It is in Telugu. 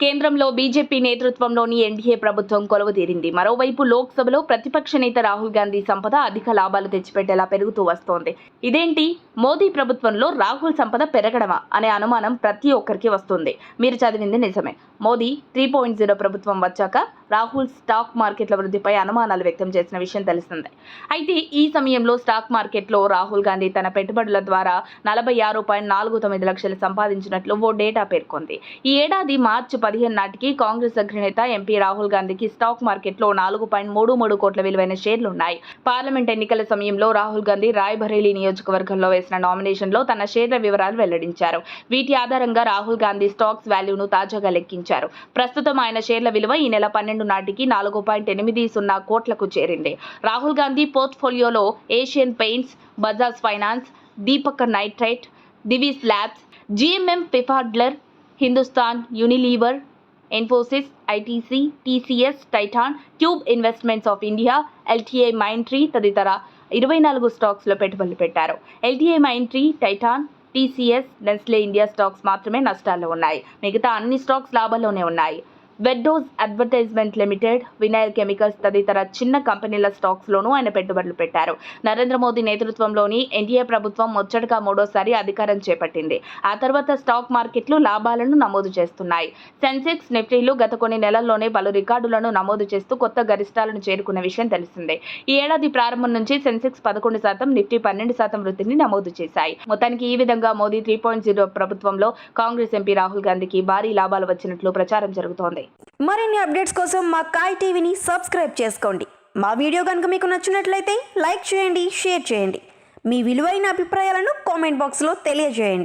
కేంద్రంలో బీజేపీ నేతృత్వంలోని ఎన్డీఏ ప్రభుత్వం కొలువుదీరింది. మరోవైపు లోక్సభలో ప్రతిపక్ష నేత రాహుల్ గాంధీ సంపద అధిక లాభాలు తెచ్చిపెట్టేలా పెరుగుతూ వస్తోంది. ఇదేంటి, మోదీ ప్రభుత్వంలో రాహుల్ సంపద పెరగడమా అనే అనుమానం ప్రతి ఒక్కరికి వస్తుంది. మీరు చదివింది నిజమే. మోదీ 3.0 ప్రభుత్వం వచ్చాక రాహుల్ స్టాక్ మార్కెట్ల వృద్ధిపై అనుమానాలు వ్యక్తం చేసిన విషయం తెలిసిందే. అయితే ఈ సమయంలో స్టాక్ మార్కెట్లో రాహుల్ గాంధీ తన పెట్టుబడుల ద్వారా 46.49 లక్షలు సంపాదించినట్లు ఓ డేటా పేర్కొంది. ఈ ఏడాది మార్చి 15 నాటికి కాంగ్రెస్ అగ్రనేత ఎంపీ రాహుల్ గాంధీకి స్టాక్ మార్కెట్లో 4.33 కోట్ల విలువైన షేర్లున్నాయి. పార్లమెంట్ ఎన్నికల సమయంలో రాహుల్ గాంధీ రాయ్బరేలీ నియోజకవర్గంలో వేసిన నామినేషన్లో తన షేర్ల వివరాలు వెల్లడించారు. వీటి ఆధారంగా రాహుల్ గాంధీ స్టాక్స్ వాల్యూను తాజాగా లెక్కించారు. ప్రస్తుతం ఆయన షేర్ల విలువ ఈ నెల 12 నాటికి 4.80 కోట్లకు చేరింది. రాహుల్ గాంధీ పోర్ట్ఫోలియోలో Asian Paints, Bajaj Finance, Deepak Nitrite, Divi's Labs, GMM Pfaudler, Hindustan Unilever, Infosys, ITC, TCS, Titan, Tube Investments of India, LTI Mindtree తదితర 24 స్టాక్స్లో పెట్టుబడులు పెట్టారు. LTI Mindtree, Titan, TCS, Nestle India stocks మాత్రమే నష్టాల్లో ఉన్నాయి. మిగతా అన్ని స్టాక్స్ లాభాల్లోనే ఉన్నాయి. వెడ్డోస్ అడ్వర్టైజ్మెంట్ లిమిటెడ్, వినైల్ కెమికల్స్ తదితర చిన్న కంపెనీల స్టాక్స్లోనూ ఆయన పెట్టుబడులు పెట్టారు. నరేంద్ర మోదీ నేతృత్వంలోని ఎన్డీఏ ప్రభుత్వం ముచ్చటగా మూడోసారి అధికారం చేపట్టింది. ఆ తర్వాత స్టాక్ మార్కెట్లు లాభాలను నమోదు చేస్తున్నాయి. సెన్సెక్స్, నిఫ్టీలు గత కొన్ని నెలల్లోనే పలు రికార్డులను నమోదు చేస్తూ కొత్త గరిష్టాలను చేరుకున్న విషయం తెలిసిందే. ఈ ఏడాది ప్రారంభం నుంచి సెన్సెక్స్ 11%, నిఫ్టీ 12% వృద్ధిని నమోదు చేశాయి. మొత్తానికి ఈ విధంగా మోదీ 3.0 ప్రభుత్వంలో కాంగ్రెస్ ఎంపీ రాహుల్ గాంధీకి భారీ లాభాలు వచ్చినట్లు ప్రచారం జరుగుతోంది. మరిన్ని అప్డేట్స్ కోసం మా కాయ్ టీవీని సబ్స్క్రైబ్ చేసుకోండి. మా వీడియో కనుక మీకు నచ్చినట్లయితే లైక్ చేయండి, షేర్ చేయండి. మీ విలువైన అభిప్రాయాలను కామెంట్ బాక్స్లో తెలియజేయండి.